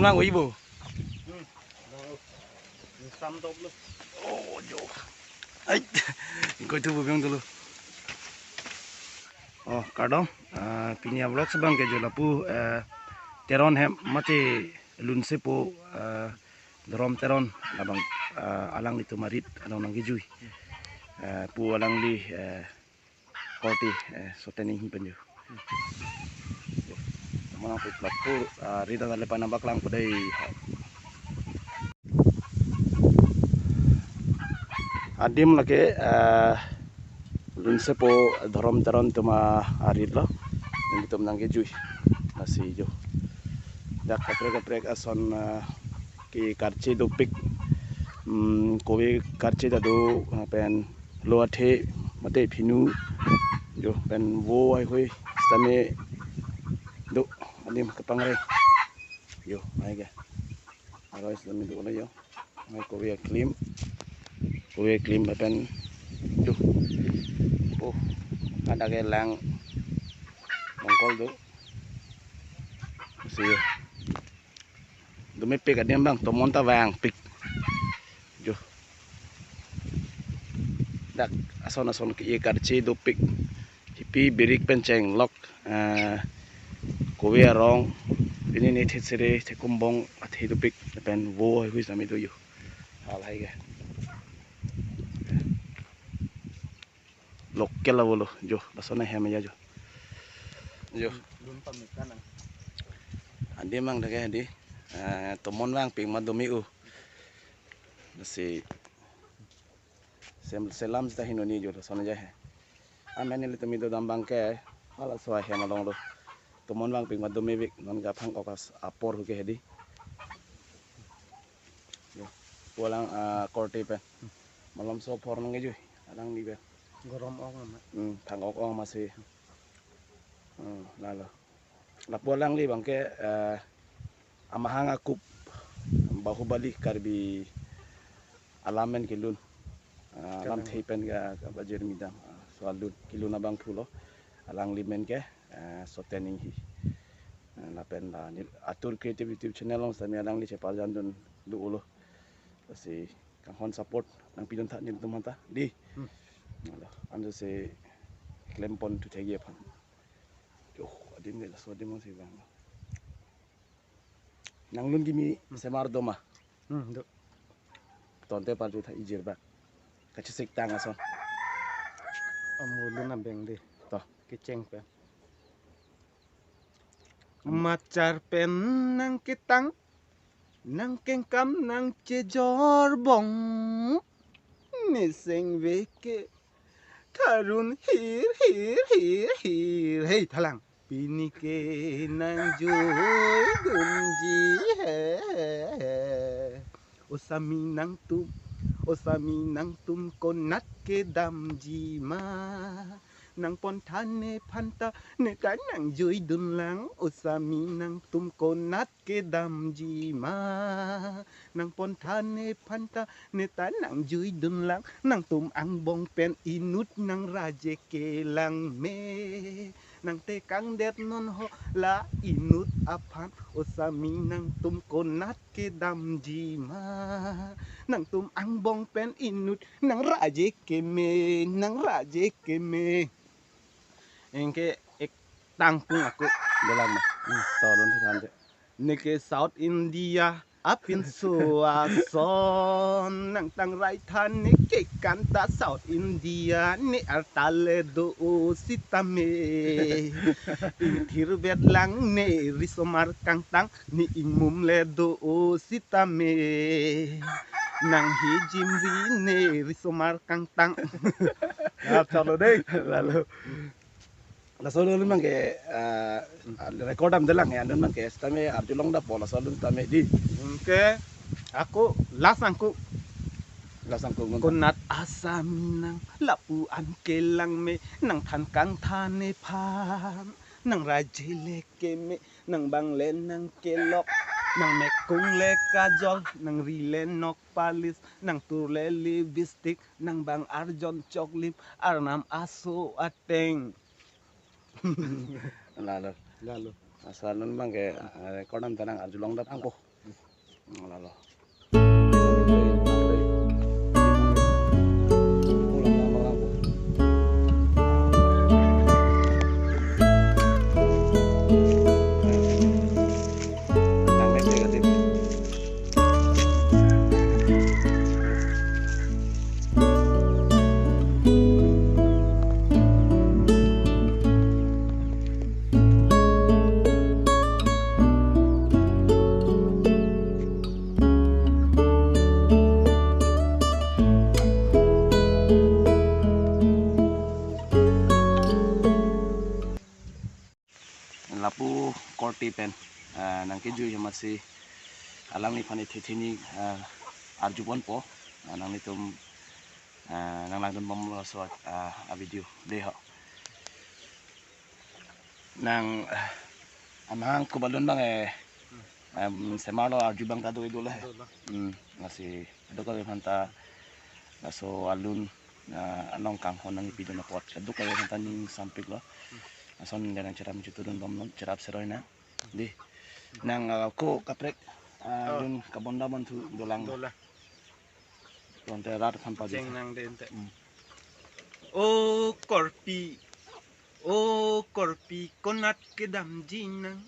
ngon mang ibu. Sam top lu. Oh jo. Ai. Ikut tu bukan dulu. Oh kadang pinya vlog sebang ke jo lapu teron hem mati lun sepo drom teron abang alang itu marit alang nang gijui pu alang di korti soteni hi penju. Mana put lapu rida na lepan nambak lang pudai. Adim lagi lun sepo drom teron tuma arit lo nang tum nang gijui masih jo. Dak kaprek ason ki karche do pik kowe karche da do pen loathe mate phinu jo pen wo ai hoi stame do adim kapangre yo ai ga aro stame do la yo mai kowe klim pen jo oh ada ke lang mongkol do see Dumi pik adim bang tomonta vàng pik jo dak ason ki karche do pik hipi birik penceng lok kowe rong ini ni thetsere thekumbong athi do pik pen wo hui sami do yo hal hai ga lokkel la bolo jo basona hem ya jo Lun pamikan ang. andi mang dage andi tomon vàng pik madumi u nasi selam sta hinoni jo sona ja hai amene le tumi do dambang ke hala soa he malong do tomon vàng pik madumi bik non ga phang okas apor hu ke hedi jo pulang korte pe malam so por nang ge jo adang di be Gorom ong na. phang ok ong masih lalo la pulang li bang ke amahang akup bahubali karbi alamen kilun alam theipen ga bajir midam soalun kilun abang thulo alang limen ke sotening hi lapen la atur creative YouTube channel long sami alang li chepal jandun du ulo si kanghon support nang pilun tha nin tumanta di ando se klempon tu thegi phan jo adim le so dim si bang nang lun gimi semar doma Do. tonte par ju tha ijir ba kachisik tang ason Amulun na beng di. to Kiceng pe. Macar pen nang kitang nang kengkam nang cejor bong niseng veke tarun hir hey thalang pinike nang joy gunji he osami nang tum konat ke dam ji ma nang pontane phanta ne kan nang joy dun lang osami nang tum konat ke dam ji ma nang pontane phanta ne tan nang joy dun lang nang tum ang bong pen inut nang raje ke lang me nang te kang det non ho la inut aphan osami nang tum konat ke dam ji ma nang tum ang bong pen inut nang raje ke me engke ek tangpung aku dalam tolon than de neke South India apin suason nang tang rai than neke kanta South India ne artale do sitame inthir bet lang ne risomar kang tang ni ingmum le do sitame nang hijimri ne risomar kang tang chalo deh lalu la solo lu mang ke record am dalang ya andun mang ke stame arjulong da pola solo tame di Oke, aku lasangku lasang ko ngon kunat asaminang lapuan kelang me nang than kang thane phan nang rajile keme nang bangle nang kelok nang mekung le kajol nang rile nok palis nang turle lipstick nang bang arjon choklim arnam aso ateng lalu lalu asalun mang ke record am tanang arjulong da angko Lalo. Lapu kortipen nang keju yang masih alam ni pani titini arjubon po nang nitum nang langdon bom so a video deha nang amang kubalon bang semalo arjubang tado idola masih aduka hanta so alun anong kang honang ipidon na pot aduka hanta ning sampik lo ason dengan cara mencuturun bom cerap seroy na di nang ko kaprek dun kabonda man tu dolang konte rat kan pagi jeng nang dente o korpi konat ke dam jinang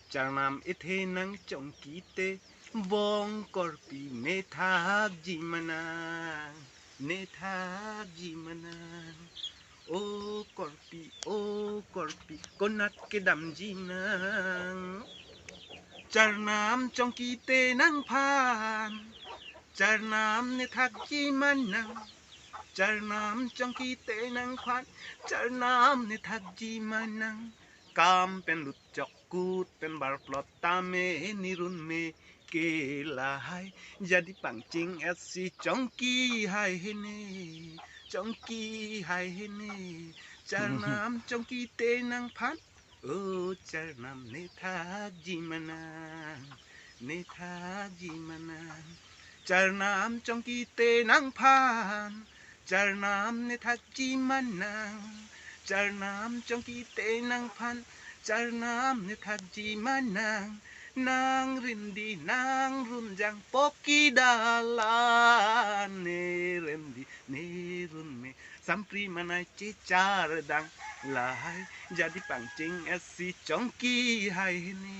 charnam ithe nang chongkite bong korpi ne thak jimanang o korpi konat ke dam jinang charnam chongkite nang phan charnam ne thak jimanang charnam chongkite nang phan charnam ne thak jimanang kam pen lut chok kut pen bar plot tame nirun me kelahai jadi pancing esi chongki hai hene charnam chongki te nang phan o charnam ne thak jimanang charnam chongki te nang phan charnam ne thak jimanang charnam chongki te nang phan charnam ne thak jimanang nang rindi nang runjang poki dalan ne rendi ne run me sampri manai cicar dang lahai jadi pancing esi chongki hai ni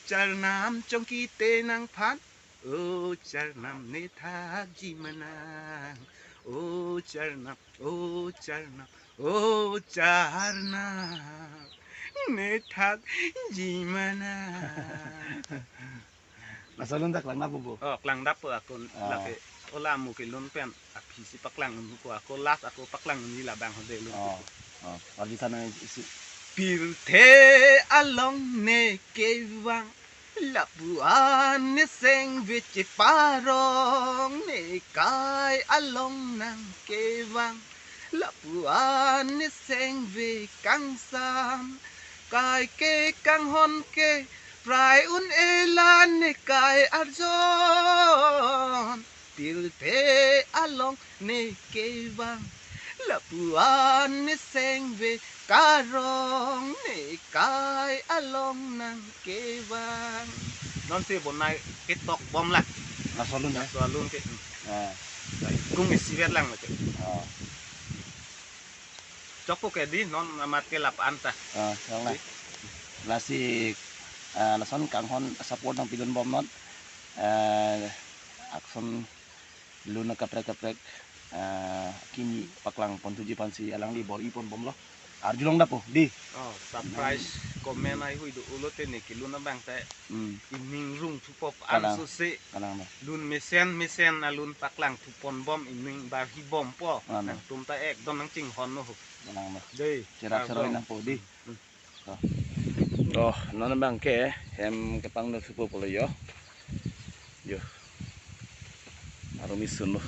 charnam chongki te nang phan o charnam ne thak jimanang o charnam ne thak jimanang nasalun tak lang na po klang dap ako laki ola mo kilon pen api si paklang ko ako las ako paklang ni labang hode lu pagi sana isi pirte along ne kewang labuan ne seng vici parong ne kai along nang kewang labuan ne seng ve kang sam kai ke kang hon ke prai un elan ne kai arjon pirte along ne kewang labuan ne seng ve karong ne kai along nang kewang non si bonai ketok bom lah nasalun ya soalun ke kung isiret lang ke coko ke di non amat ke lapaan ta yang lah lasi lason kanghon support ng pidon bom not akson luna kaprek kini paklang pontuji pansi alang di bor ipon bom lo arjulong na po di surprise komen ay hui do ulot ni kiluna bang ta ining rung tupop Kalang. ansusi kanang na lun mesen alun paklang tupon bom ining bar hi bom po Ano? nang tumta ek don nang ching hon no kanang na dei cerap seroy na po di nono bang ke hem kepang no supo polo yo arumisun lo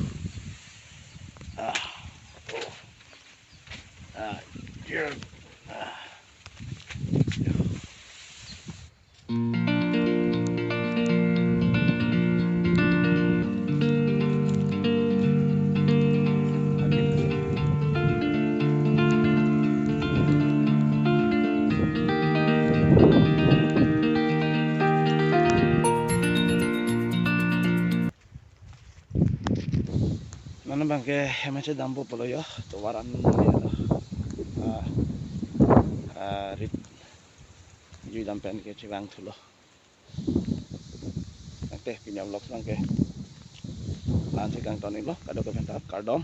Mana bangke macam dampu polo yo, tu waran ni rit jui dampen ke ciwang tulo. Nanti punya vlog bangke. Lanjut kang toni lo, kado ke pentas kardom.